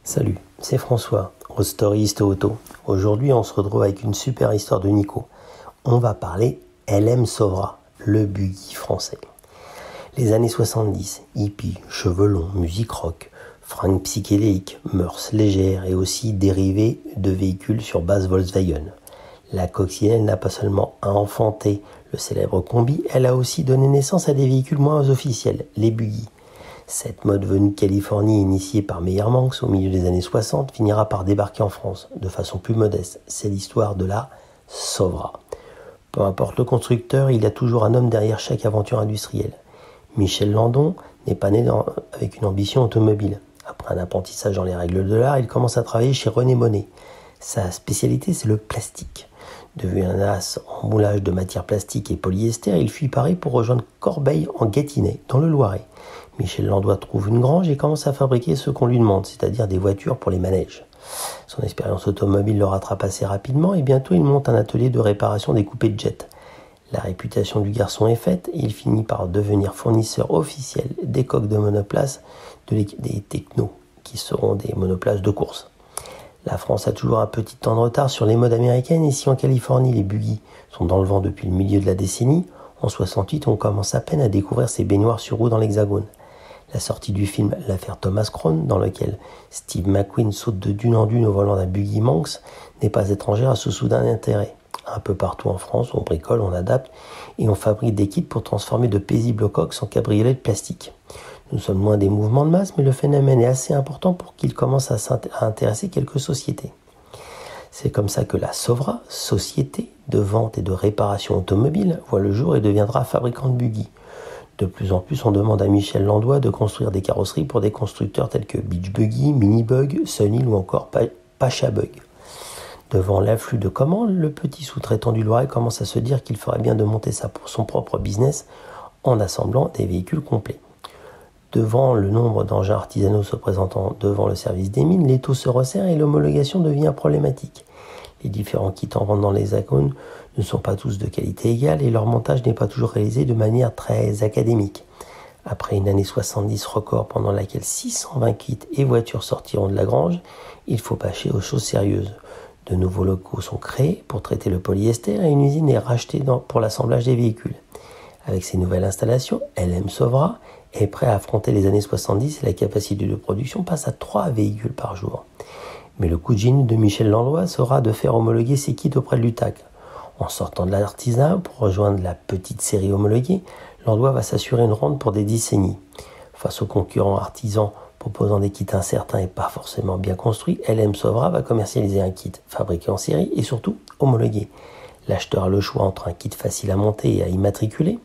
Salut, c'est François, Storyiste Auto. Aujourd'hui, on se retrouve avec une super histoire de Nico. On va parler LM Sovra, le buggy français. Les années 70, hippie, cheveux longs, musique rock, fringues psychédéliques, mœurs légères et aussi dérivés de véhicules sur base Volkswagen. La coccinelle n'a pas seulement enfanté le célèbre combi, elle a aussi donné naissance à des véhicules moins officiels, les buggy. Cette mode venue de Californie, initiée par Meyer Manx au milieu des années 60, finira par débarquer en France, de façon plus modeste. C'est l'histoire de la Sovra. Peu importe le constructeur, il y a toujours un homme derrière chaque aventure industrielle. Michel Landon n'est pas né avec une ambition automobile. Après un apprentissage dans les règles de l'art, il commence à travailler chez René Monet. Sa spécialité, c'est le plastique. Devenu un as en moulage de matières plastiques et polyester, il fuit Paris pour rejoindre Corbeil en Gâtinais, dans le Loiret. Michel Landois trouve une grange et commence à fabriquer ce qu'on lui demande, c'est-à-dire des voitures pour les manèges. Son expérience automobile le rattrape assez rapidement et bientôt il monte un atelier de réparation des coupés de jet. La réputation du garçon est faite et il finit par devenir fournisseur officiel des coques de monoplace des Techno, qui seront des monoplaces de course. La France a toujours un petit temps de retard sur les modes américaines et si en Californie les buggy sont dans le vent depuis le milieu de la décennie, en 68 on commence à peine à découvrir ces baignoires sur roues dans l'Hexagone. La sortie du film L'affaire Thomas Crown, dans lequel Steve McQueen saute de dune en dune au volant d'un buggy Manx, n'est pas étrangère à ce soudain intérêt. Un peu partout en France, on bricole, on adapte et on fabrique des kits pour transformer de paisibles coques en cabriolets de plastique. Nous sommes loin des mouvements de masse, mais le phénomène est assez important pour qu'il commence à intéresser quelques sociétés. C'est comme ça que la Sovra, société de vente et de réparation automobile, voit le jour et deviendra fabricant de buggy. De plus en plus, on demande à Michel Landois de construire des carrosseries pour des constructeurs tels que Beach Buggy, Mini Bug, Sunhill ou encore Pacha Bug. Devant l'afflux de commandes, le petit sous-traitant du Loiret commence à se dire qu'il ferait bien de monter ça pour son propre business en assemblant des véhicules complets. Devant le nombre d'engins artisanaux se présentant devant le service des mines, l'étau se resserre et l'homologation devient problématique. Les différents kits en vente dans l'Hexagone ne sont pas tous de qualité égale et leur montage n'est pas toujours réalisé de manière très académique. Après une année 70 record pendant laquelle 620 kits et voitures sortiront de la grange, il faut passer aux choses sérieuses. De nouveaux locaux sont créés pour traiter le polyester et une usine est rachetée pour l'assemblage des véhicules. Avec ces nouvelles installations, LM Sovra est prêt à affronter les années 70 et la capacité de production passe à 3 véhicules par jour. Mais le coup de génie de Michel Landois sera de faire homologuer ses kits auprès de l'UTAC. En sortant de l'artisanat pour rejoindre la petite série homologuée, Landois va s'assurer une rente pour des décennies. Face aux concurrents artisans proposant des kits incertains et pas forcément bien construits, LM Sovra va commercialiser un kit fabriqué en série et surtout homologué. L'acheteur a le choix entre un kit facile à monter et à immatriculer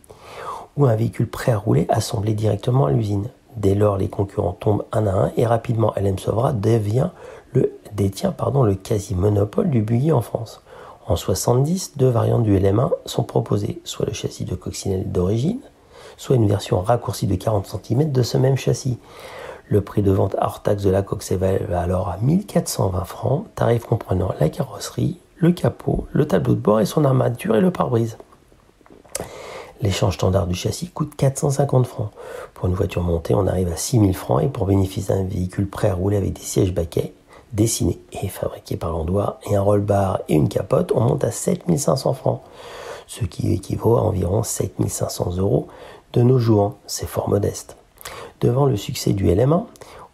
ou un véhicule prêt à rouler assemblé directement à l'usine. Dès lors, les concurrents tombent un à un et rapidement LM Sovra détient le quasi-monopole du buggy en France. En 70, 2 variantes du LM1 sont proposées, soit le châssis de coccinelle d'origine, soit une version raccourcie de 40 cm de ce même châssis. Le prix de vente hors taxe de la coque s'élève alors à 1420 francs, tarif comprenant la carrosserie, le capot, le tableau de bord et son armature et le pare-brise. L'échange standard du châssis coûte 450 francs. Pour une voiture montée, on arrive à 6000 francs et pour bénéficier d'un véhicule prêt à rouler avec des sièges baquets, dessinés et fabriqués par Landois, et un roll-bar et une capote, on monte à 7500 francs. Ce qui équivaut à environ 7500 € de nos jours. C'est fort modeste. Devant le succès du LM1,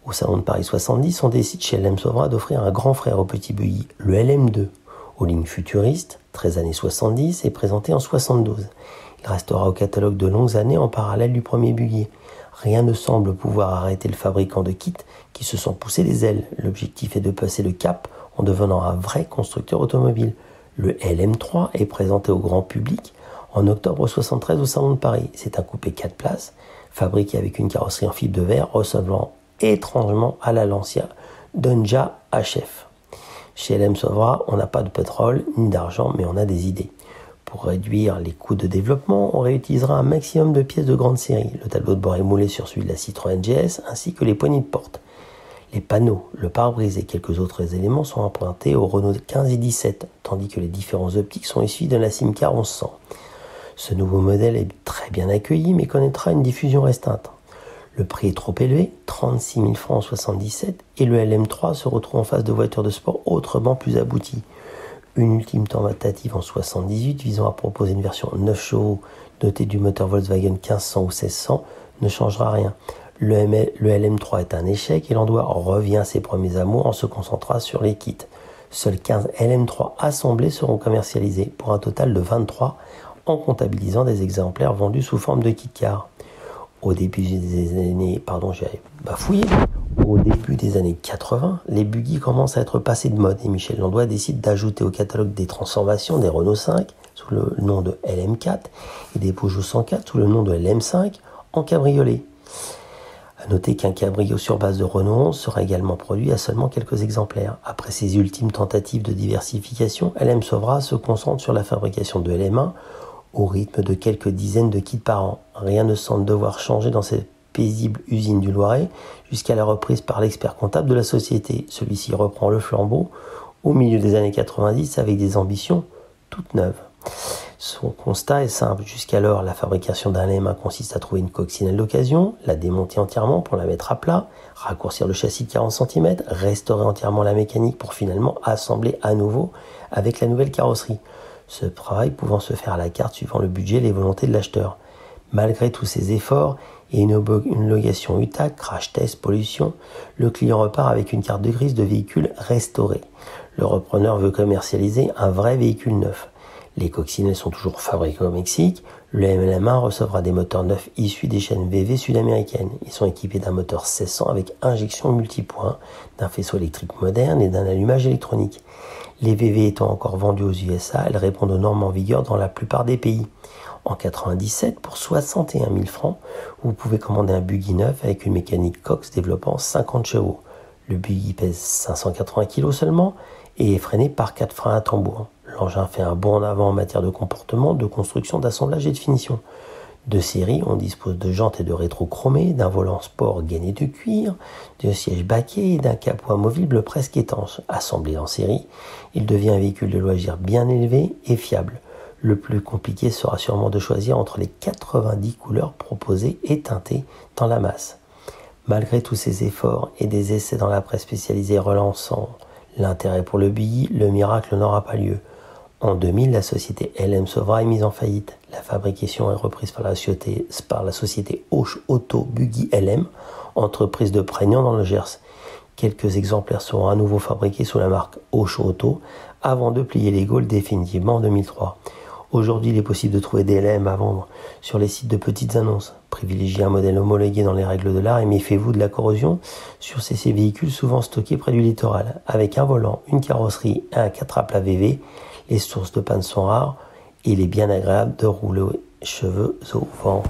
au salon de Paris 70, on décide chez LM Sovra d'offrir un grand frère au petit buggy, le LM2, aux lignes futuristes, 13 années 70 et présenté en 72. Il restera au catalogue de longues années en parallèle du premier buggy. Rien ne semble pouvoir arrêter le fabricant de kits qui se sont poussés des ailes. L'objectif est de passer le cap en devenant un vrai constructeur automobile. Le LM3 est présenté au grand public en octobre 73 au salon de Paris. C'est un coupé 4 places, fabriqué avec une carrosserie en fibre de verre, ressemblant étrangement à la Lancia Donja HF. Chez LM Sovra, on n'a pas de pétrole ni d'argent, mais on a des idées. Pour réduire les coûts de développement, on réutilisera un maximum de pièces de grande série. Le tableau de bord est moulé sur celui de la Citroën GS, ainsi que les poignées de porte. Les panneaux, le pare-brise et quelques autres éléments sont empruntés au Renault 15 et 17, tandis que les différents optiques sont issus de la Simca 1100. Ce nouveau modèle est très bien accueilli, mais connaîtra une diffusion restreinte. Le prix est trop élevé, 36 000 francs en 77, et le LM3 se retrouve en face de voitures de sport autrement plus abouties. Une ultime tentative en 78 visant à proposer une version 9 chevaux dotée du moteur Volkswagen 1500 ou 1600 ne changera rien. Le LM3 est un échec et l'Andois revient à ses premiers amours en se concentrant sur les kits. Seuls 15 LM3 assemblés seront commercialisés pour un total de 23 en comptabilisant des exemplaires vendus sous forme de kit car. Au début des années 80, les buggy commencent à être passés de mode et Michel Landois décide d'ajouter au catalogue des transformations des Renault 5 sous le nom de LM4 et des Peugeot 104 sous le nom de LM5 en cabriolet. A noter qu'un cabrio sur base de Renault 11 sera également produit à seulement quelques exemplaires. Après ces ultimes tentatives de diversification, LM Sauvera se concentre sur la fabrication de LM1 au rythme de quelques dizaines de kits par an. Rien ne semble devoir changer dans cette paisible usine du Loiret jusqu'à la reprise par l'expert comptable de la société. Celui-ci reprend le flambeau au milieu des années 90 avec des ambitions toutes neuves. Son constat est simple. Jusqu'alors, la fabrication d'un LM1 consiste à trouver une coccinelle d'occasion, la démonter entièrement pour la mettre à plat, raccourcir le châssis de 40 cm, restaurer entièrement la mécanique pour finalement assembler à nouveau avec la nouvelle carrosserie. Ce travail pouvant se faire à la carte suivant le budget et les volontés de l'acheteur. Malgré tous ces efforts et une homologation UTAC, crash test, pollution, le client repart avec une carte de grise de véhicule restauré. Le repreneur veut commercialiser un vrai véhicule neuf. Les coccinelles sont toujours fabriquées au Mexique. Le LM1 recevra des moteurs neufs issus des chaînes VV sud-américaines. Ils sont équipés d'un moteur 1600 avec injection multipoint, d'un faisceau électrique moderne et d'un allumage électronique. Les VV étant encore vendus aux USA, elles répondent aux normes en vigueur dans la plupart des pays. En 97, pour 61 000 francs, vous pouvez commander un buggy neuf avec une mécanique Cox développant 50 chevaux. Le buggy pèse 580 kg seulement et est freiné par 4 freins à tambour. L'engin fait un bond en avant en matière de comportement, de construction, d'assemblage et de finition. De série, on dispose de jantes et de rétros chromés, d'un volant sport gainé de cuir, de sièges baquets et d'un capot amovible presque étanche. Assemblé en série, il devient un véhicule de loisirs bien élevé et fiable. Le plus compliqué sera sûrement de choisir entre les 90 couleurs proposées et teintées dans la masse. Malgré tous ces efforts et des essais dans la presse spécialisée relançant l'intérêt pour le buggy, le miracle n'aura pas lieu. En 2000, la société LM Sauvera est mise en faillite. La fabrication est reprise par la société Auch Auto Buggy LM, entreprise de Prégnant dans le Gers. Quelques exemplaires seront à nouveau fabriqués sous la marque Auch Auto avant de plier les Gaules définitivement en 2003. Aujourd'hui, il est possible de trouver des LM à vendre sur les sites de petites annonces. Privilégiez un modèle homologué dans les règles de l'art et méfiez-vous de la corrosion sur ces véhicules souvent stockés près du littoral. Avec un volant, une carrosserie et un 4 à plat VV, les sources de panne sont rares et il est bien agréable de rouler cheveux au vent.